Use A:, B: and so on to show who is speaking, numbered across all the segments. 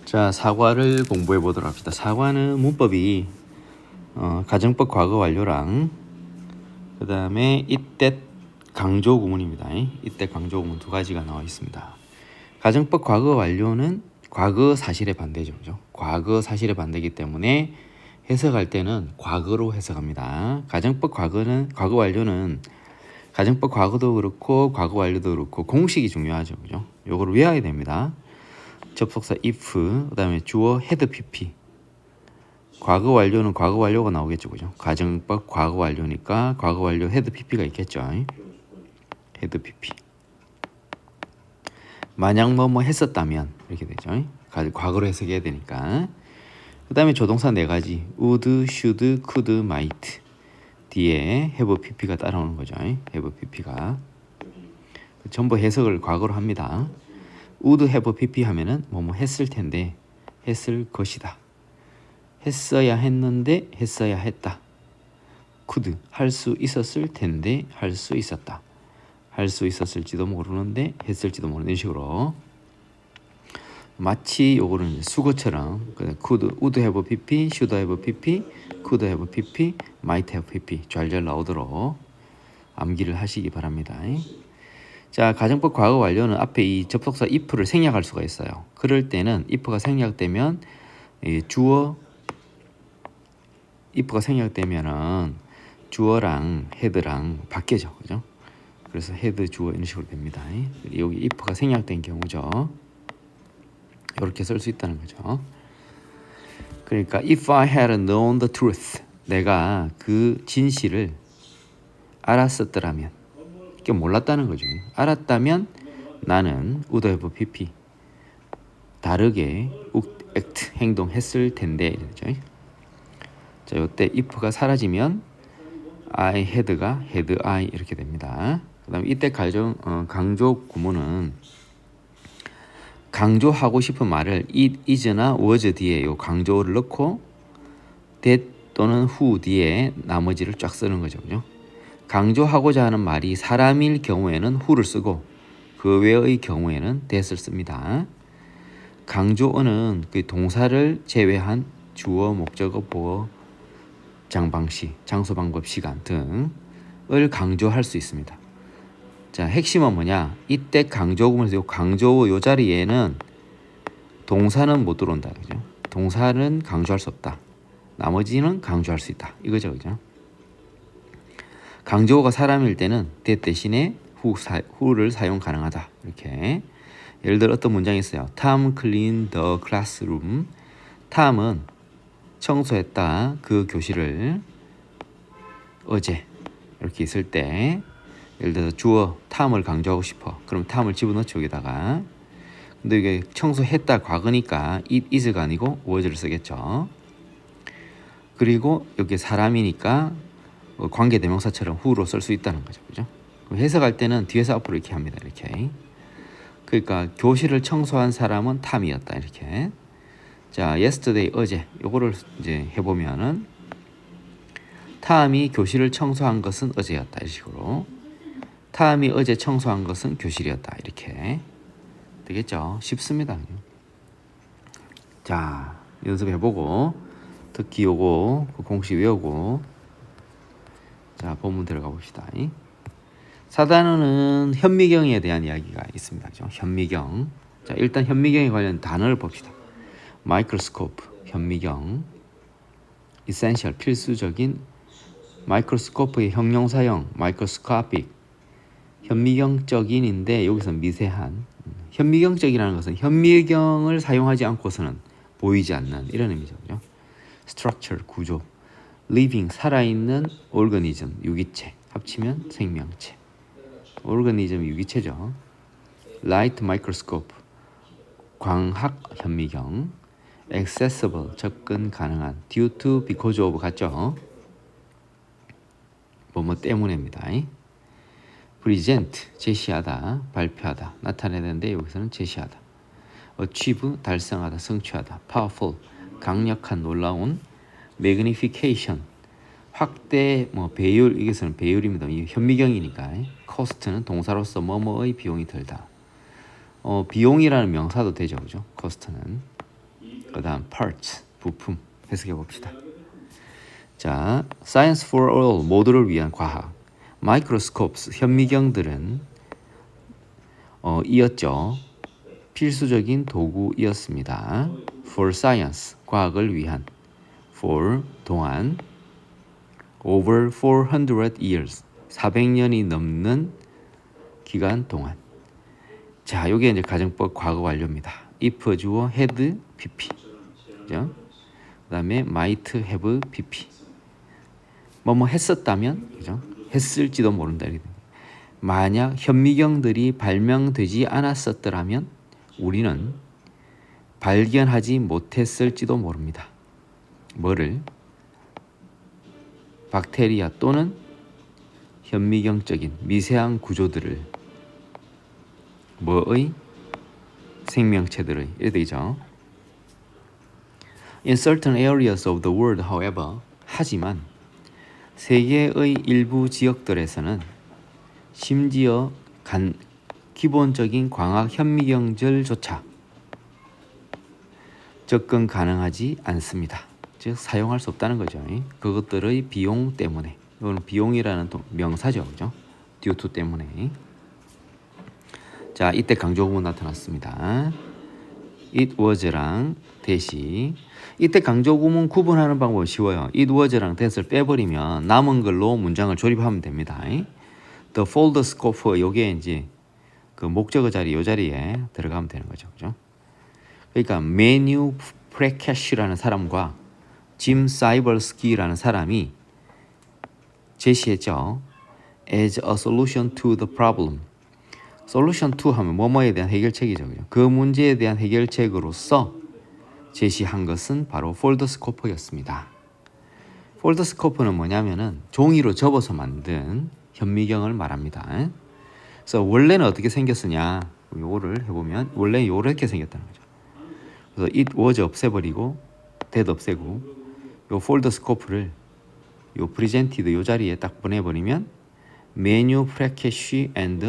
A: 자, 사과를 공부해 보도록 합시다. 사과는 문법이 가정법 과거 완료랑 그 다음에 이때 강조 구문입니다. 이때 강조 구문 두 가지가 나와 있습니다. 가정법 과거 완료는 과거 사실의 반대죠. 그죠? 과거 사실의 반대이기 때문에 해석할 때는 과거로 해석합니다. 가정법 과거 완료는 가정법 과거도 그렇고 과거 완료도 그렇고 공식이 중요하죠. 그죠? 요거를 외워야 됩니다. 접속사 if, 그 다음에 주어 had pp. 과거 완료는 과거 완료가 나오겠죠. 그죠? 가정법 과거 완료니까 과거 완료 had pp가 있겠죠. had pp. 만약 뭐뭐 했었다면 이렇게 되죠. 과거로 해석해야 되니까. 그 다음에 조동사 네 가지 would, should, could, might 뒤에 have pp가 따라오는 거죠. have pp가 전부 해석을 과거로 합니다. would have pp 하면은 뭐뭐 했을 텐데 했을 것이다. 했어야 했는데 했어야 했다. could 할 수 있었을 텐데 할 수 있었다. 할 수 있었을지도 모르는데 했을지도 모르는 식으로 마치 요거는 수거처럼 could, would have pp, should have pp, could have pp, might have pp 잘 나오도록 암기를 하시기 바랍니다. 자, 가정법 과거 완료는 앞에 이 접속사 if를 생략할 수가 있어요. 그럴 때는 if가 생략되면 주어 if가 생략되면은 주어랑 head랑 바뀌죠. 그죠? 그래서 head 주어 이런 식으로 됩니다. 여기 if가 생략된 경우죠. 이렇게 쓸 수 있다는 거죠. 그러니까 if I had known the truth, 내가 그 진실을 알았었더라면, 이게 몰랐다는 거죠. 알았다면 나는 would have pp 다르게 act 행동했을 텐데 이러죠. 자, 이때 if가 사라지면 I had가 had I 이렇게 됩니다. 그다음에 이때 강조 구문은 강조하고 싶은 말을 it, is나 was 뒤에 요 강조를 넣고 that 또는 who 뒤에 나머지를 쫙 쓰는 거죠. 그죠? 강조하고자 하는 말이 사람일 경우에는 who를 쓰고 그 외의 경우에는 that을 씁니다. 강조어는 그 동사를 제외한 주어, 목적어, 보어, 장방시, 장소, 방법, 시간 등을 강조할 수 있습니다. 자, 핵심은 뭐냐? 이때 강조구문에서 강조어 요 자리에는 동사는 못 들어온다. 그죠? 동사는 강조할 수 없다. 나머지는 강조할 수 있다. 이거죠. 그죠? 강조어가 사람일 때는 that 대신에 who를 사용 가능하다. 이렇게. 예를 들어 어떤 문장이 있어요. Tom cleaned the classroom. 탐은 청소했다. 그 교실을 어제. 이렇게 있을 때 예를 들어서 주어 탐을 강조하고 싶어. 그럼 탐을 집어넣죠. 여기다가. 근데 이게 청소했다 과거니까 it is가 아니고 was를 쓰겠죠. 그리고 여기 사람이니까 관계대명사처럼 who로 쓸 수 있다는 거죠. 그죠? 해석할 때는 뒤에서 앞으로 이렇게 합니다. 이렇게. 그러니까 교실을 청소한 사람은 탐이었다. 이렇게. 자, yesterday 어제 요거를 이제 해보면은 탐이 교실을 청소한 것은 어제였다. 이 식으로. 탐이 어제 청소한 것은 교실이었다. 이렇게 되겠죠. 쉽습니다. 자, 연습해보고 특히 요거 공식 외우고 자, 본문 들어가 봅시다. 4단원은 현미경에 대한 이야기가 있습니다. 그죠? 현미경. 자, 일단 현미경에 관련 단어를 봅시다. 마이크로스코프, 현미경. essential, 필수적인. 마이크로스코프의 형용사형, 마이크로스코픽. 현미경적인인데 여기서 미세한. 현미경적이라는 것은 현미경을 사용하지 않고서는 보이지 않는 이런 의미죠. 그죠? structure, 구조. living, 살아있는 organism, 유기체. 합치면 생명체. organism, 유기체죠. light microscope, 광학 현미경. accessible, 접근 가능한. due to, because of 같죠. 뭐뭐 때문에입니다. present, 제시하다, 발표하다, 나타내는데 여기서는 제시하다. achieve, 달성하다, 성취하다. powerful, 강력한, 놀라운. magnification, 확대, 배율, 이것은 배율입니다. 이 현미경이니까. cost는 동사로서 뭐뭐의 비용이 들다. 비용이라는 명사도 되죠. 그죠? cost는. 그 다음 parts, 부품 해석해 봅시다. 자, science for all, 모두를 위한 과학. microscopes, 현미경들은 이었죠. 필수적인 도구이었습니다. for science, 과학을 위한. for, 동안. over 400 years, 400년이 넘는 기간 동안. 자, 요게 이제 가정법 과거 완료입니다. if 주어 had pp. 그죠? 그다음에 might have pp. 뭐뭐 했었다면, 그죠? 했을지도 모른다. 만약 현미경들이 발명되지 않았었더라면 우리는 발견하지 못했을지도 모릅니다. 뭐를? 박테리아 또는 현미경적인 미세한 구조들을 뭐의? 생명체들의 이래 되죠. In certain areas of the world, however, 하지만 세계의 일부 지역들에서는 심지어 기본적인 광학 현미경들조차 접근 가능하지 않습니다. 즉 사용할 수 없다는 거죠. 그것들의 비용 때문에. 이건 비용이라는 명사죠, 그죠? due to 때문에. 자, 이때 강조구문 나타났습니다. it was랑 대시. 이때 강조구문 구분하는 방법은 쉬워요. it was랑 that을 빼버리면 남은 걸로 문장을 조립하면 됩니다. the foldscope, 요게 이제 그 목적어 자리, 요 자리에 들어가면 되는 거죠, 그죠? 그러니까 메뉴 프레캐시라는 사람과 짐 사이버스키라는 사람이 제시했죠. as a solution to the problem. solution to 하면 뭐뭐에 대한 해결책이죠. 그 문제에 대한 해결책으로서 제시한 것은 바로 폴더스코프였습니다. 폴더스코프는 뭐냐면은 종이로 접어서 만든 현미경을 말합니다. 그래서 원래는 어떻게 생겼으냐, 요거를 해보면 원래 요렇게 생겼다는 거죠. 그래서 it was 없애버리고 that 없애고 요 폴더스코프를 요 presented 요 자리에 딱 보내버리면 메뉴 프레캐시 and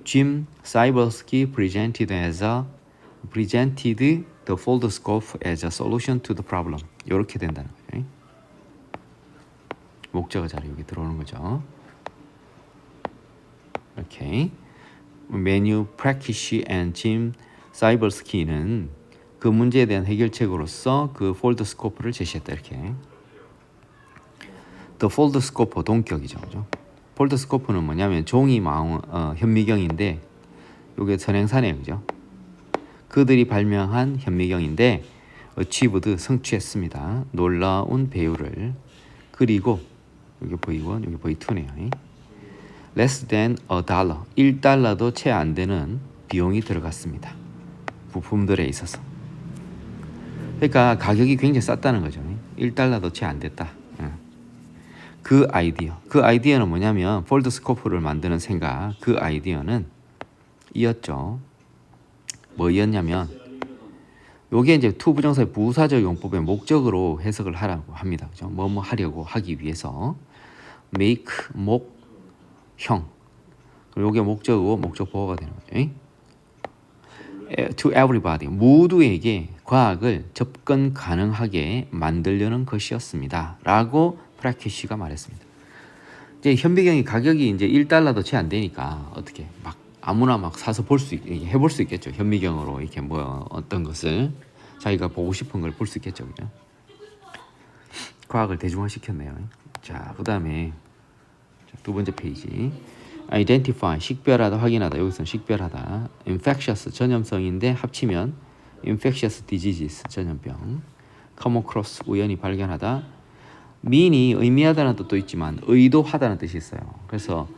A: Jim Cybersky presented the foldscope as a solution to the problem. 이렇게 된다는 거죠. 목적어 자리 여기 들어오는 거죠. 이렇게 메뉴 프레캐시 and Jim Cybersky는 그 문제에 대한 해결책으로서 그 폴더스코프를 제시했다. 이렇게. The foldscope 동격이죠, 그죠? 폴더스코프는 뭐냐면 종이 현미경인데 요게 선행사네요, 그죠? 그들이 발명한 현미경인데 achieved 성취했습니다. 놀라운 배우를. 그리고 여기 V1, 여기 V2네요. less than $1, 1달러도 채 안 되는 비용이 들어갔습니다. 부품들에 있어서. 그러니까 가격이 굉장히 쌌다는 거죠. 1달러도 채 안 됐다. 그 아이디어는 뭐냐면 폴더스코프를 만드는 생각, 그 아이디어는 이었죠. 뭐였냐면 요게 이제 to 부정사의 부사적 용법의 목적으로 해석을 하라고 합니다. 그죠? 뭐뭐 하려고 하기 위해서 make, 목, 형. 요게 목적어고 목적 보호가 되는 거죠. to everybody, 모두에게 과학을 접근 가능하게 만들려는 것이었습니다. 라고 프라키시가 말했습니다. 이제 현미경이 가격이 이제 1달러도 채 안 되니까 어떻게 막 아무나 막 사서 해볼 수 있겠죠. 현미경으로 이렇게 뭐 어떤 것을 자기가 보고 싶은 걸 볼 수 있겠죠, 그죠? 과학을 대중화 시켰네요. 자, 그다음에 두 번째 페이지. identify, 식별하다, 확인하다. 여기서는 식별하다. infectious, 전염성인데 합치면 infectious diseases, 전염병. come across, 우연히 발견하다. mean이 의미하다는 뜻도 있지만 의도하다는 뜻이 있어요. 그래서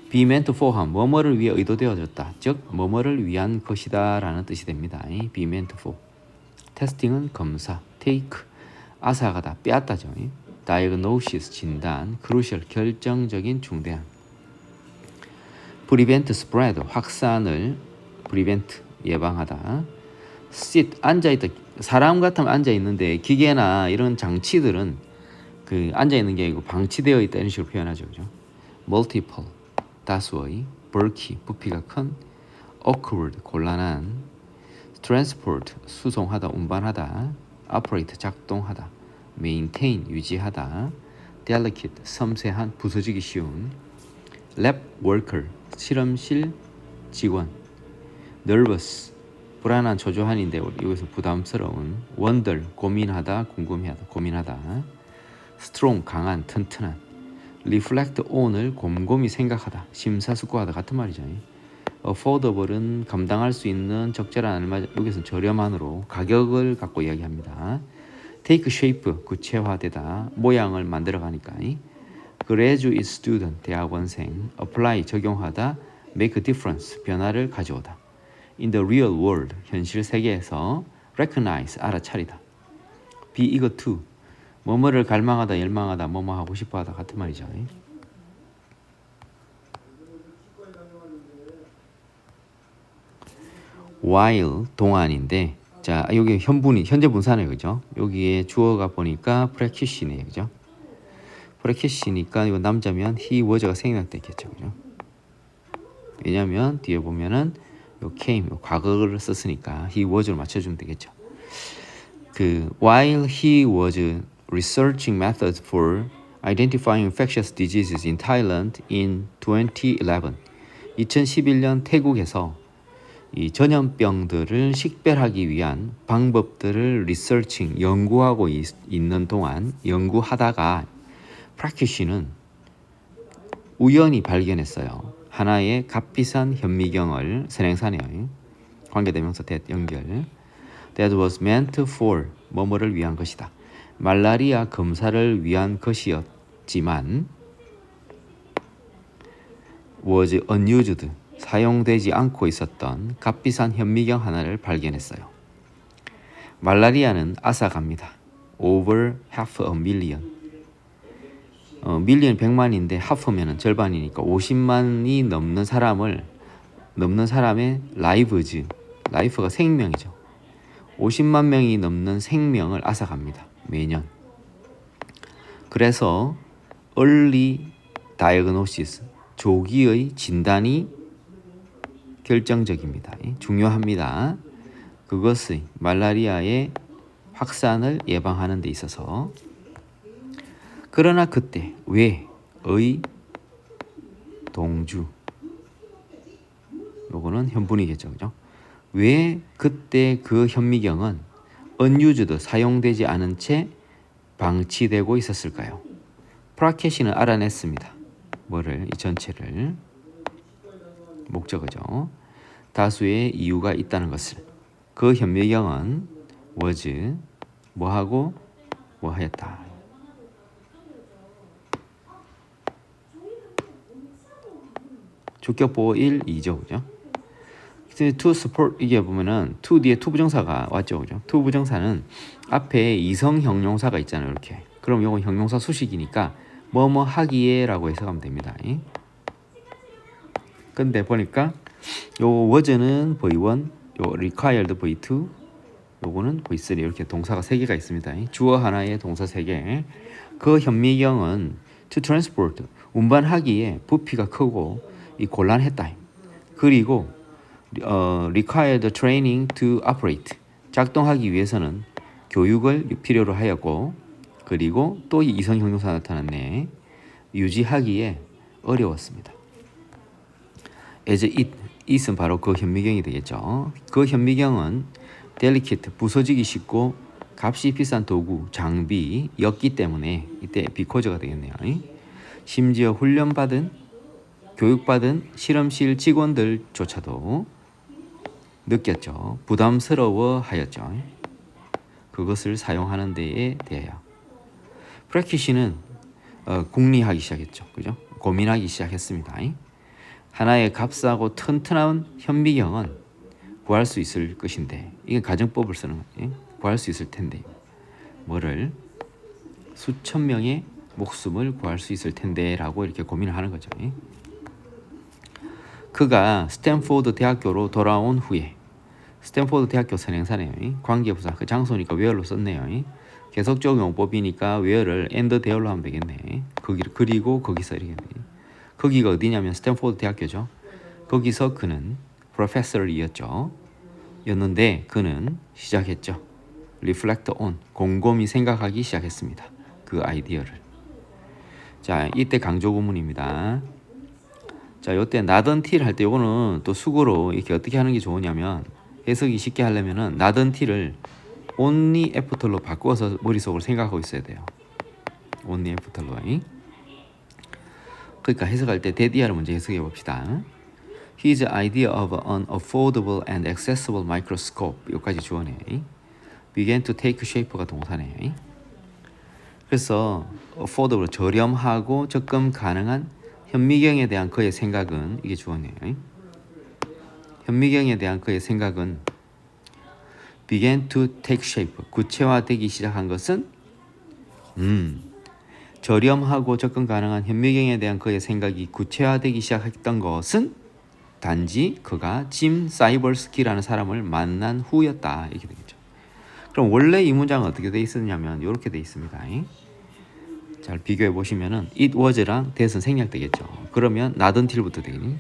A: be meant for 하면 뭐뭐를 위해 의도되어졌다. 즉 뭐뭐를 위한 것이다 라는 뜻이 됩니다. be meant for. testing은 검사. take, 앗아가다, 빼앗다죠. diagnosis, 진단. crucial, 결정적인, 중대한. prevent spread, 확산을 prevent, 예방하다. sit, 앉아있다. 사람 같으면 앉아있는데 기계나 이런 장치들은 그 앉아있는 게 아니고 방치되어 있다 이런 식으로 표현하죠. 그죠? multiple, 다수의. bulky, 부피가 큰. awkward, 곤란한. transport, 수송하다, 운반하다. operate 작동하다, maintain 유지하다, delicate 섬세한 부서지기 쉬운, lab worker 실험실 직원, nervous 불안한 초조한인데 여기서 부담스러운, wonder 고민하다 궁금해하다 고민하다, strong 강한 튼튼한, reflect on을 곰곰이 생각하다 심사숙고하다 같은 말이죠. affordable은 감당할 수 있는 적절한 알맞은, 여기서 저렴한으로 가격을 갖고 이야기합니다. take shape 구체화되다 모양을 만들어가니까. graduate student 대학원생, apply 적용하다, make a difference 변화를 가져오다. in the real world 현실 세계에서 recognize 알아차리다. be eager to 뭐뭐를 갈망하다 열망하다 뭐뭐 하고 싶어하다 같은 말이죠. while 동안인데, 자 여기 현분이 현재 분사네요, 그죠? 여기에 주어가 보니까 practice네요, 그죠? practice니까 이거 남자면 he was가 생략됐겠죠, 그죠? 왜냐면 뒤에 보면은 요 came 요 과거를 썼으니까 he was를 맞춰주면 되겠죠. 그 while he was researching methods for identifying infectious diseases in Thailand in 2011, 2011년 태국에서 이 전염병들을 식별하기 위한 방법들을 리서칭 연구하고 있는 동안 연구하다가 프라키시는 우연히 발견했어요. 하나의 값비싼 현미경을 선행사네요. 관계대명사 that 연결. That was meant for 뭐뭐를 위한 것이다. 말라리아 검사를 위한 것이었지만 was unused 사용되지 않고 있었던 값비싼 현미경 하나를 발견했어요. 말라리아는 앗아갑니다. over half a million. 밀리언 100만인데 half면은 절반이니까 50만이 넘는 사람의 lives, life가 생명이죠. 50만 명이 넘는 생명을 앗아갑니다. 매년. 그래서 early diagnosis, 조기의 진단이 결정적입니다. 중요합니다. 그것의 말라리아의 확산을 예방하는 데 있어서. 그러나 그때 왜의 동주, 요거는 현분이겠죠, 그죠? 왜 그때 그 현미경은 unused 사용되지 않은 채 방치되고 있었을까요? 프라켓시는 알아냈습니다. 뭐를? 이 전체를 목적어죠. 다수의 이유가 있다는 것을. 그 현미경은 was 뭐하고 뭐하였다. 주격보호 1, 2죠, 그죠? to support 이게 보면은 to 뒤에 to 부정사가 왔죠, 그죠? to 부정사는 앞에 이성 형용사가 있잖아요, 이렇게. 그럼 이건 형용사 수식이니까 뭐뭐 하기에라고 해석하면 됩니다. 근데 보니까 요 was는 V1, 요 required V2, 요거는 V3 이렇게 동사가 3개가 있습니다. 주어 하나에 동사 3개. 그 현미경은 to transport 운반하기에 부피가 크고 이 곤란했다. 그리고 required training to operate 작동하기 위해서는 교육을 필요로 하였고, 그리고 또 이성 형용사 나타났네. 유지하기에 어려웠습니다. as it은 바로 그 현미경이 되겠죠. 그 현미경은 delicate 부서지기 쉽고 값이 비싼 도구 장비였기 때문에 이때 because가 되겠네요. 심지어 훈련받은 교육받은 실험실 직원들조차도 느꼈죠. 부담스러워하였죠. 그것을 사용하는 데에 대하여. 프라키시는 궁리하기 시작했죠. 그죠? 고민하기 시작했습니다. 하나의 값싸고 튼튼한 현미경은 구할 수 있을 것인데, 이게 가정법을 쓰는 거예요. 구할 수 있을 텐데, 뭐를? 수천 명의 목숨을 구할 수 있을 텐데라고 이렇게 고민을 하는 거죠. 그가 스탠포드 대학교로 돌아온 후에, 스탠포드 대학교 선행사네요. 관계부사 그 장소니까 where로 썼네요. 계속 적용법이니까 where를 and there로 하면 되겠네. 그리고 거기서 이렇게. 거기가 어디냐면 스탠포드 대학교죠. 거기서 그는 professor이었죠. 였는데 그는 시작했죠. reflect on, 곰곰이 생각하기 시작했습니다. 그 아이디어를. 자, 이때 강조 구문입니다. 자, 요때 not until 할 때 요거는 또 수고로 이렇게 어떻게 하는 게 좋으냐면 해석이 쉽게 하려면은 not until을 only after로 바꿔서 머릿속으로 생각하고 있어야 돼요. only after로. 그러니까 해석할 때 데디아를 먼저 해석해 봅시다. His idea of an affordable and accessible microscope, 여기까지 주어네. began to take shape가 동사네. 그래서 affordable, 저렴하고 접근 가능한 현미경에 대한 그의 생각은, 이게 주어네. 현미경에 대한 그의 생각은 began to take shape, 구체화되기 시작한 것은 저렴하고 접근 가능한 현미경에 대한 그의 생각이 구체화되기 시작했던 것은 단지 그가 짐 사이버스키라는 사람을 만난 후였다. 이렇게 되겠죠. 그럼 원래 이 문장은 어떻게 돼 있었냐면 이렇게 돼 있습니다. 잘 비교해 보시면은 it was랑 that은 생략되겠죠. 그러면 not until부터 되니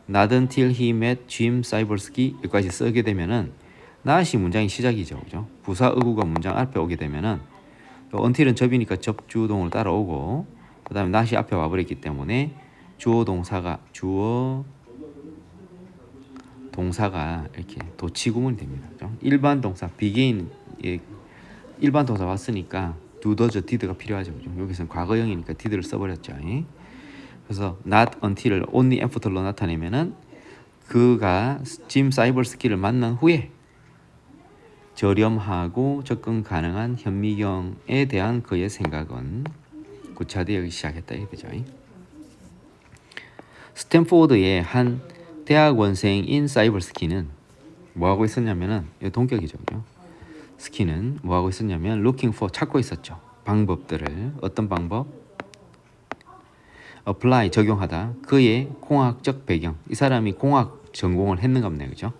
A: not until he met Jim Cybersky 여기까지 쓰게 되면은 not이 문장의 시작이죠. 그죠? 부사 의구가 문장 앞에 오게 되면은 until은 접이니까 접주동으로 따라오고 그 다음에 not이 앞에 와버렸기 때문에 주어 동사가 이렇게 도치구문이 됩니다. 그죠? 일반 동사 begin, 일반 동사 왔으니까 do, does, did가 필요하죠. 그죠? 여기서는 과거형이니까 did를 써버렸죠. 그래서 not until을 only after로 나타내면은 그가 짐 사이버스키를 만난 후에 저렴하고 접근 가능한 현미경에 대한 그의 생각은 구체화되기 시작했다. 이게 되죠. 스탠포드의 한 대학원생인 사이버스키는 뭐하고 있었냐면은 동격이죠. 그죠? 스키는 뭐하고 있었냐면 looking for, 찾고 있었죠. 방법들을. 어떤 방법? apply, 적용하다. 그의 공학적 배경. 이 사람이 공학 전공을 했는가 보네요. 그죠?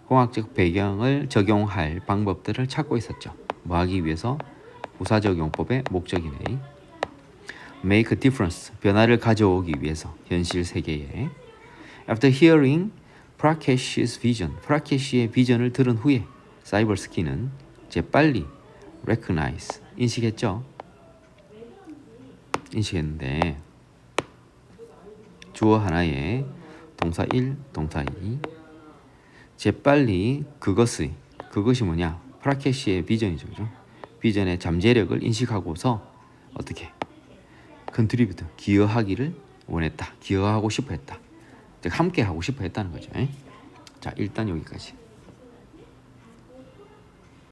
A: 공학적 배경을 적용할 방법들을 찾고 있었죠. 뭐 하기 위해서? 부사적용법의 목적이네. make a difference, 변화를 가져오기 위해서 현실 세계에. After hearing 프라케시's vision, 프라케시의 비전을 들은 후에 사이버스키는 재빨리 recognize, 인식했죠. 인식했는데 주어 하나에 동사 1, 동사 2 재빨리 그것이 뭐냐? 프라케시의 비전이죠. 그죠? 비전의 잠재력을 인식하고서 어떻게? 컨트리뷰트, 기여하기를 원했다. 기여하고 싶어 했다. 즉 함께 하고 싶어 했다는 거죠. 자, 일단 여기까지.